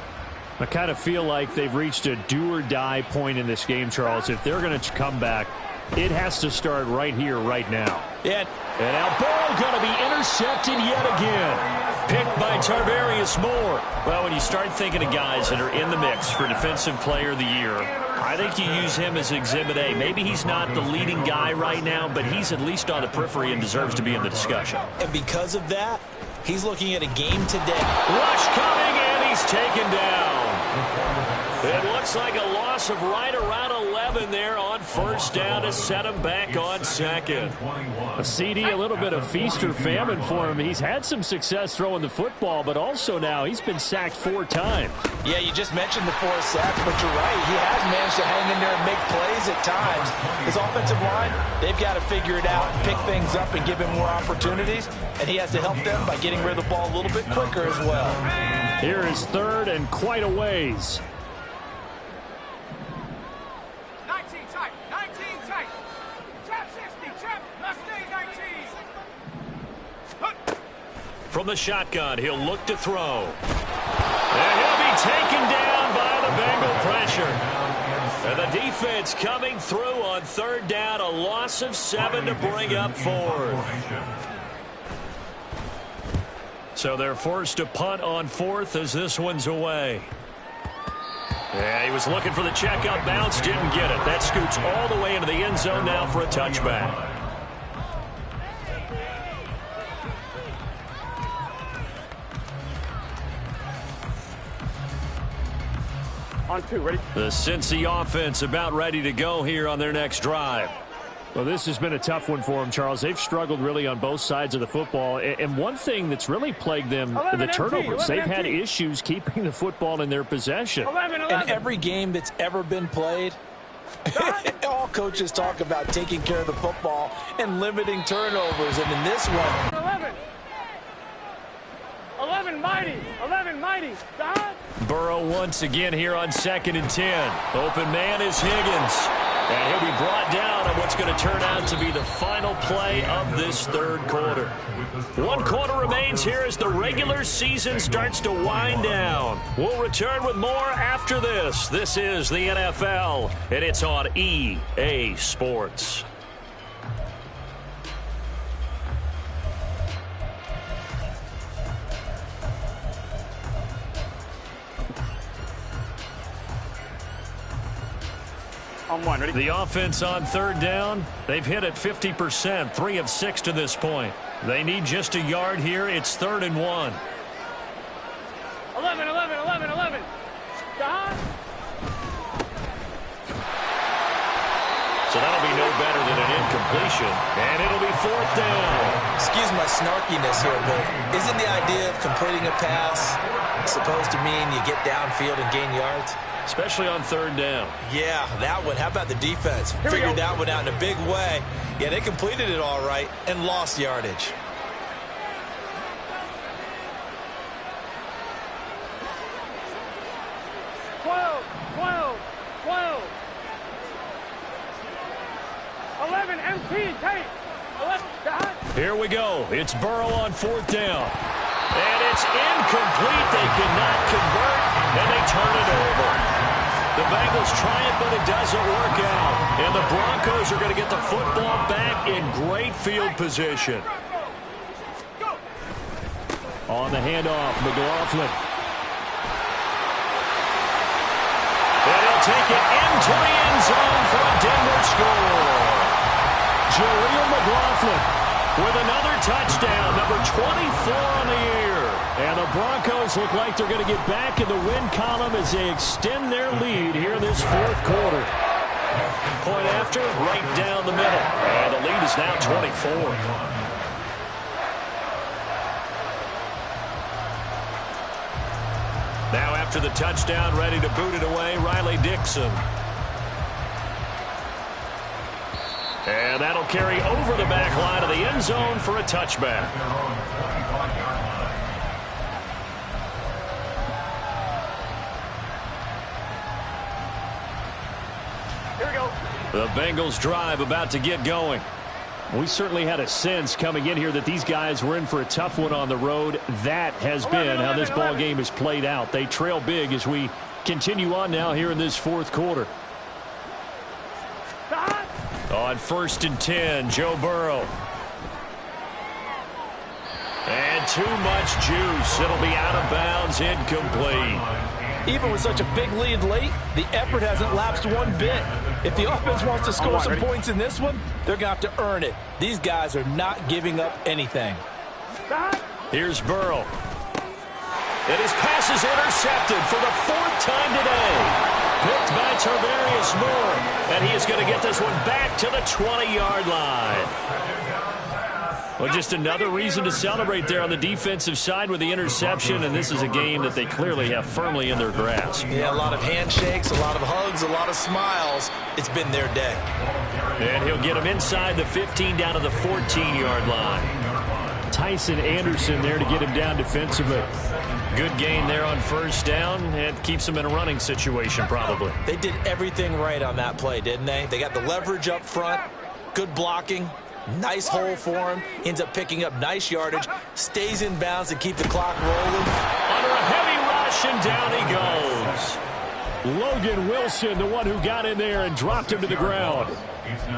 D: I kind of feel like they've reached a do-or-die point in this game, Charles. If they're going to come back, it has to start right here, right now.
E: Yeah.
D: And now ball going to be intercepted yet again. Picked by Tarvarius Moore. Well, when you start thinking of guys that are in the mix for Defensive Player of the Year, I think you use him as Exhibit A. Maybe he's not the leading guy right now, but he's at least on the periphery and deserves to be in the discussion.
E: And because of that, he's looking at a game today.
D: Rush coming, and he's taken down. It looks like a loss of right around 11 there on first down to set him back on second. A CD, a little bit of feast or famine for him. He's had some success throwing the football, but also now he's been sacked 4 times.
E: Yeah, you just mentioned the 4 sacks, but you're right. He has managed to hang in there and make plays at times. His offensive line, they've got to figure it out, pick things up, and give him more opportunities. And he has to help them by getting rid of the ball a little bit quicker as well.
D: Here is third and quite a ways.
F: 19 tight, 19 tight. Trap 60, trap, Mustang 19.
D: From the shotgun, he'll look to throw. And he'll be taken down by the Bengal pressure. And the defense coming through on third down, a loss of 7 to bring up fourth. So they're forced to punt on fourth as this one's away. Yeah, he was looking for the checkup bounce, didn't get it. That scoots all the way into the end zone now for a touchback.
F: On 2, ready?
D: The Cincy offense about ready to go here on their next drive. Well, this has been a tough one for them, Charles. They've struggled really on both sides of the football. And one thing that's really plagued them, the turnovers. They've had issues keeping the football in their possession.
F: 11.
E: In every game that's ever been played, all coaches talk about taking care of the football and limiting turnovers. And in this one,
F: 11. 11 mighty. 11 mighty. Stop.
D: Burrow once again here on 2nd and 10. Open man is Higgins. And he'll be brought down on what's going to turn out to be the final play of this third quarter. 1 quarter remains here as the regular season starts to wind down. We'll return with more after this. This is the NFL, and it's on EA Sports.
F: On 1, ready?
D: The offense on third down, they've hit it 50%, 3 of 6 to this point. They need just a yard here. It's 3rd and 1.
F: 11. Stop.
D: So that'll be no better than an incompletion, and it'll be 4th down.
E: excuse my snarkiness here, but isn't the idea of completing a pass supposed to mean you get downfield and gain yards?
D: Especially on third down.
E: Yeah, that one. How about the defense? Figured that one out in a big way. Yeah, they completed it all right and lost yardage.
D: Here we go. It's Burrow on 4th down. And it's incomplete. They cannot convert, and they turn it over. The Bengals try it, but it doesn't work out. And the Broncos are going to get the football back in great field position. On the handoff, McLaughlin. And he'll take it into the end zone for a Denver score. Jaleel McLaughlin with another touchdown, number 24 on the year. And the Broncos look like they're going to get back in the win column as they extend their lead here in this 4th quarter. Point after, right down the middle. And the lead is now 24. Now after the touchdown, ready to boot it away, Riley Dixon. And that'll carry over the back line of the end zone for a touchback. The Bengals drive about to get going. We certainly had a sense coming in here that these guys were in for a tough one on the road. That has been how this ball game has played out. They trail big as we continue on now here in this fourth quarter. On 1st and 10, Joe Burrow. And too much juice. It'll be out of bounds, incomplete.
H: Even with such a big lead late, the effort hasn't lapsed one bit. If the offense wants to score some points in this one, they're going to have to earn it. These guys are not giving up anything.
D: Here's Burrow. And his pass is intercepted for the 4th time today. Picked by Tarvarius Moore. And he is going to get this one back to the 20-yard line. Well, just another reason to celebrate there on the defensive side with the interception, and this is a game that they clearly have firmly in their grasp.
E: Yeah, a lot of handshakes, a lot of hugs, a lot of smiles. It's been their day.
D: And he'll get him inside the 15 down to the 14-yard line. Tyson Anderson there to get him down defensively. Good gain there on 1st down, and keeps him in a running situation probably.
E: They did everything right on that play, didn't they? They got the leverage up front, good blocking. Nice hole for him. Ends up picking up nice yardage. Stays in bounds to keep the clock rolling.
D: Under a heavy rush, and down he goes. Logan Wilson, the one who got in there and dropped him to the ground.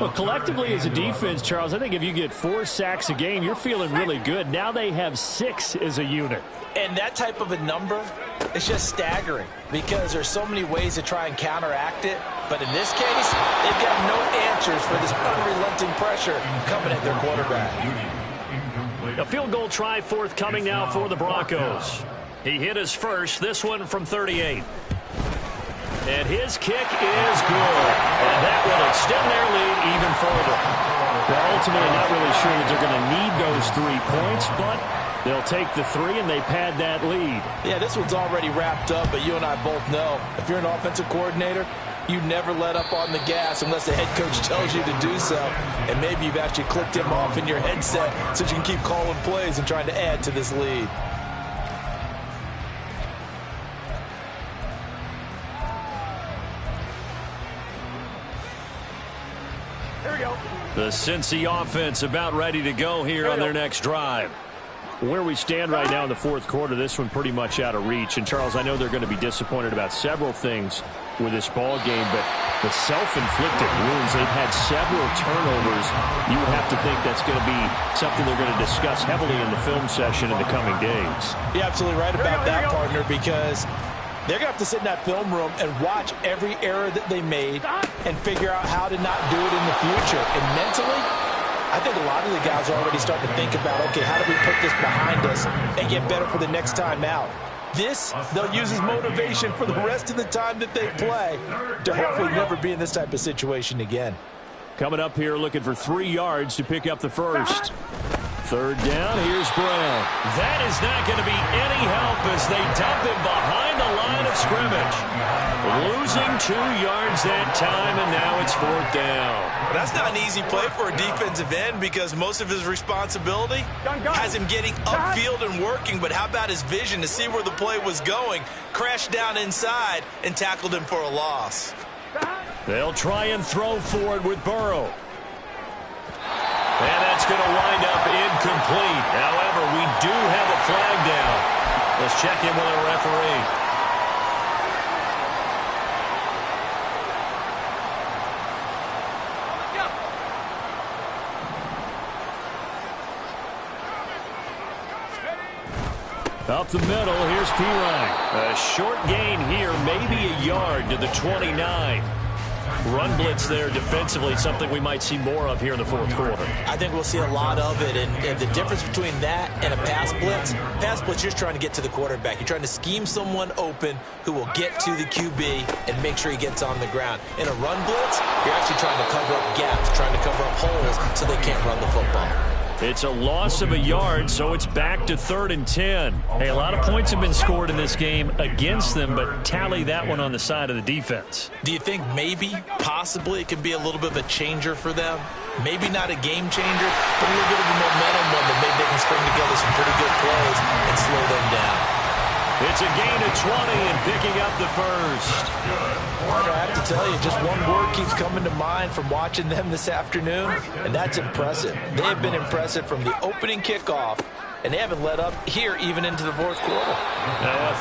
D: Well, collectively as a defense, Charles, I think if you get 4 sacks a game, you're feeling really good. Now they have 6 as a unit.
E: And that type of a number is just staggering because there's so many ways to try and counteract it. But in this case, they've got no answers for this unrelenting pressure coming at their quarterback.
D: A field goal try forthcoming now for the Broncos. He hit his first, this one from 38. And his kick is good. And that will extend their lead even further. They're ultimately not really sure that they're going to need those 3 points, but they'll take the 3 and they pad that lead.
H: Yeah, this one's already wrapped up, but you and I both know if you're an offensive coordinator, you never let up on the gas unless the head coach tells you to do so. And maybe you've actually clicked him off in your headset so you can keep calling plays and trying to add to this lead.
F: Here we go.
D: The Cincy offense about ready to go here on their next drive. Where we stand right now in the fourth quarter, this one pretty much out of reach. And, Charles, I know they're going to be disappointed about several things with this ball game, but the self-inflicted wounds, they've had several turnovers. You would have to think that's going to be something they're going to discuss heavily in the film session in the coming days.
H: You're absolutely right about that, partner, because they're going to have to sit in that film room and watch every error that they made and figure out how to not do it in the future. And mentally, I think a lot of the guys are already starting to think about, okay, how do we put this behind us and get better for the next time out? This, they'll use as motivation for the rest of the time that they play to hopefully never be in this type of situation again.
D: Coming up here looking for 3 yards to pick up the first. 3rd down, here's Brown. That is not going to be any help as they dump him behind the line of scrimmage. Losing 2 yards that time, and now it's 4th down.
E: That's not an easy play for a defensive end because most of his responsibility has him getting upfield and working, but how about his vision to see where the play was going, crashed down inside, and tackled him for a loss.
D: They'll try and throw forward with Burrow. And that's going to wind up incomplete. However, we do have a flag down. Let's check in with our referee. Up the middle, here's Pirine. A short gain here, maybe a yard to the 29. Run blitz there defensively, something we might see more of here in the fourth quarter.
E: I think we'll see a lot of it, and the difference between that and a pass blitz, you're just trying to get to the quarterback. You're trying to scheme someone open who will get to the QB and make sure he gets on the ground. In a run blitz, you're actually trying to cover up gaps, trying to cover up holes so they can't run the football.
D: It's a loss of a yard, so it's back to 3rd and 10. Hey, a lot of points have been scored in this game against them, but tally that one on the side of the defense.
E: Do you think maybe, possibly, it could be a little bit of a changer for them? Maybe not a game changer, but a little bit of a momentum one that maybe they can string together some pretty good plays and slow them down.
D: It's a gain of 20 and picking up the first.
E: Carter, I have to tell you, just one word keeps coming to mind from watching them this afternoon, and that's impressive. They have been impressive from the opening kickoff, and they haven't let up here even into the fourth quarter.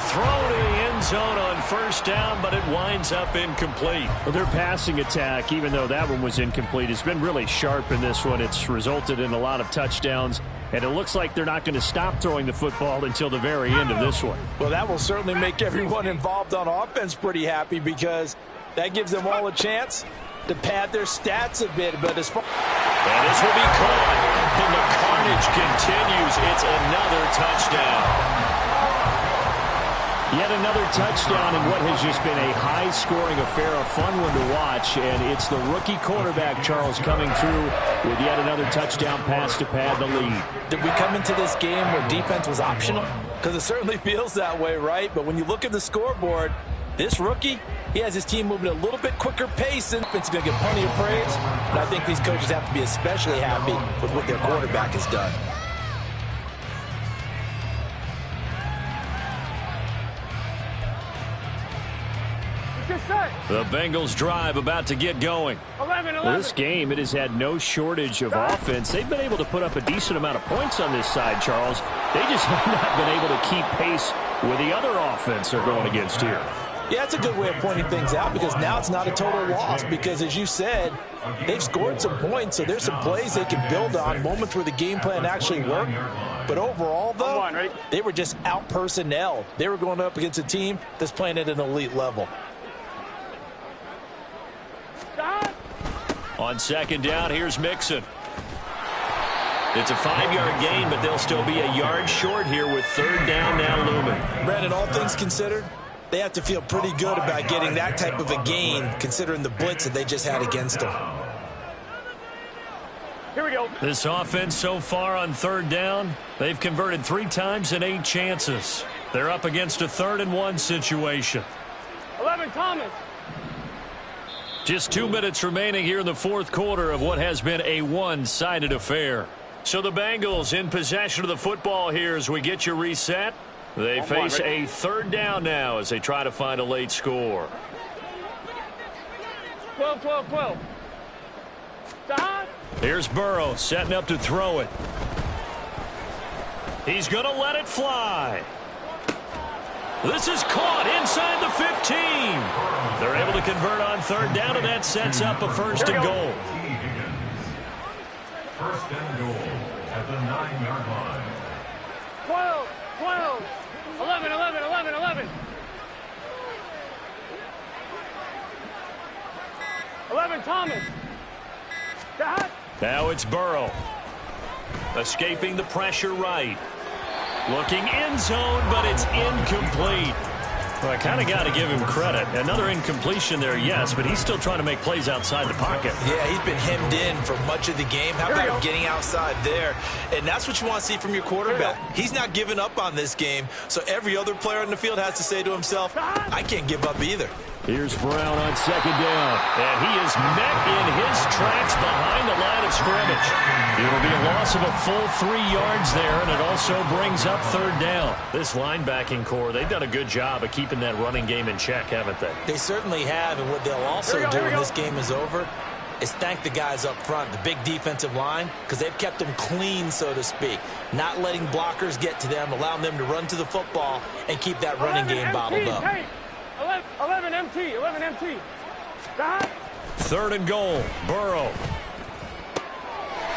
D: Throw to the end zone on first down, but it winds up incomplete. Well, their passing attack, even though that one was incomplete, has been really sharp in this one. It's resulted in a lot of touchdowns, and it looks like they're not going to stop throwing the football until the very end of this one.
H: Well, that will certainly make everyone involved on offense pretty happy because that gives them all a chance to pad their stats a bit. But as far
D: and this will be caught, and the carnage continues. It's another touchdown. Yet another touchdown in what has just been a high-scoring affair, a fun one to watch, and it's the rookie quarterback, Charles, coming through with yet another touchdown pass to pad the lead.
E: Did we come into this game where defense was optional?
H: because it certainly feels that way, right? But when you look at the scoreboard, this rookie, he has his team moving at a little bit quicker pace, and it's going to get plenty of praise. But I think these coaches have to be especially happy with what their quarterback has done.
D: The Bengals drive about to get going.
F: 11.
D: Well, this game, it has had no shortage of offense. They've been able to put up a decent amount of points on this side, Charles. They just have not been able to keep pace with the other offense they're going against here.
E: Yeah, it's a good way of pointing things out because now it's not a total loss because, as you said, they've scored some points, so there's some plays they can build on, moments where the game plan actually worked. But overall, though, they were just out-personnel. They were going up against a team that's playing at an elite level.
D: On second down, here's Mixon. It's a 5-yard gain, but they'll still be a yard short here with third down now looming.
E: Brandon, all things considered, they have to feel pretty good about getting that type of a gain considering the blitz that they just had against them.
F: Here we go.
D: This offense so far on third down, they've converted 3 times in 8 chances. They're up against a 3rd and 1 situation.
F: 11, Thomas.
D: Just 2 minutes remaining here in the fourth quarter of what has been a one-sided affair. So the Bengals in possession of the football here as we get you reset. They face a third down now as they try to find a late score.
F: 12. Stop.
D: Here's Burrow setting up to throw it. He's going to let it fly. This is caught inside the 15. They're able to convert on third down, and that sets up a first and goal.
G: First and goal at the 9-yard line.
F: 12. 11. 11, Thomas. Stop.
D: Now it's Burrow. Escaping the pressure right. Looking end zone, but it's incomplete. Well, I kind of got to give him credit. Another incompletion there, yes, but he's still trying to make plays outside the pocket.
E: Yeah, he's been hemmed in for much of the game. How about him getting outside there? And that's what you want to see from your quarterback. He's not giving up on this game, so every other player on the field has to say to himself, I can't give up either.
D: Here's Brown on second down, and he is met in his tracks behind the line of scrimmage. It'll be a loss of a full 3 yards there, and it also brings up third down. This linebacking core, they've done a good job of keeping that running game in check, haven't they?
E: They certainly have, and what they'll also do when this game is over is thank the guys up front, the big defensive line, because they've kept them clean, so to speak, not letting blockers get to them, allowing them to run to the football and keep that running game bottled up.
F: 11 MT. Stop.
D: Third and goal, Burrow.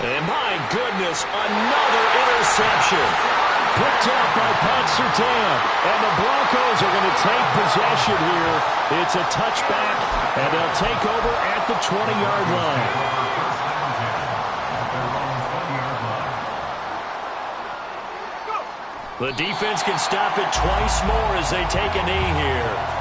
D: And my goodness, another interception. Picked up by Pat Surtain. And the Broncos are going to take possession here. It's a touchback, and they'll take over at the 20-yard line. The defense can stop it twice more as they take a knee here.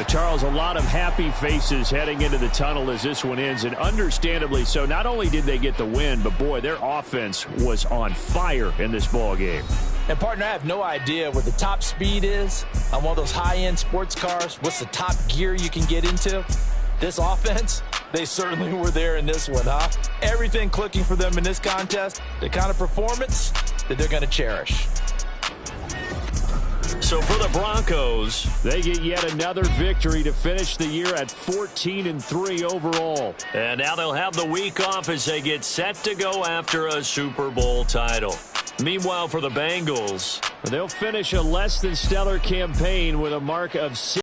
D: Charles, a lot of happy faces heading into the tunnel as this one ends, and understandably so. Not only did they get the win, but, boy, their offense was on fire in this ball game.
E: And, partner, I have no idea what the top speed is on one of those high-end sports cars. What's the top gear you can get into? This offense, they certainly were there in this one, huh? Everything clicking for them in this contest, the kind of performance that they're going to cherish.
D: So for the Broncos, they get yet another victory to finish the year at 14-3 overall. And now they'll have the week off as they get set to go after a Super Bowl title. Meanwhile, for the Bengals, they'll finish a less than stellar campaign with a mark of 6.